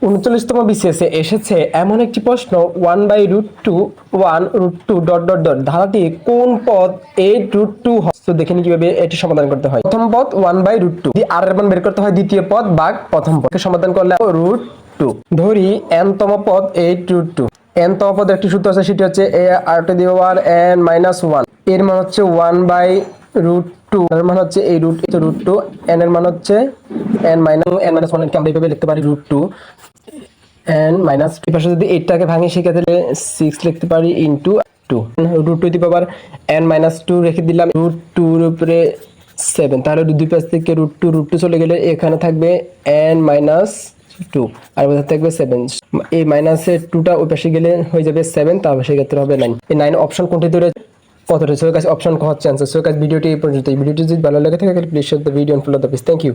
39তম BCS এ এসেছে এমন একটি প্রশ্ন 1/√2 ডট ডট ডট ধারাটি কোন পদ 8√2 তো দেখে নি কিভাবে এটি সমাধান করতে হয়। প্রথম পদ 1/√2 যদি আর এর মান বের করতে হয় দ্বিতীয় পদ ভাগ প্রথম পদকে সমাধান করলে √2 ধরি n তম পদ 8√2 n তম পদের একটি সূত্র আছে সেটি হচ্ছে a r⁻n-1 এর মান হচ্ছে 1/√2 এর মান হচ্ছে এই √2 n এর মান হচ্ছে n-1 কে আমরা এইভাবে লিখতে পারি √2 n মাইনাস এই পাশে যদি 8 টাকে ভাঙি সেক্ষেত্রে 6 লিখতে পারি ইনটু 2 √2 রেখে দিলাম √2 এর উপরে 7 তাহলে দুই পাশ থেকে √2 চলে গেলে এখানে থাকবে n-2 আর মধ্যে থাকবে 7 এই মাইনাসের 2টা ওই পাশে গেলে হয়ে যাবে 7 তাহলে সেক্ষেত্রে হবে 9 এই 9 অপশন কোনটি ধরে কতটা সো গাইস অপশন ক হচ্ছে आंसर সো গাইস ভিডিওটি এই পর্যন্ত। এই ভিডিওটি যদি ভালো লাগে থাকে please share the video and follow the page. Thank you.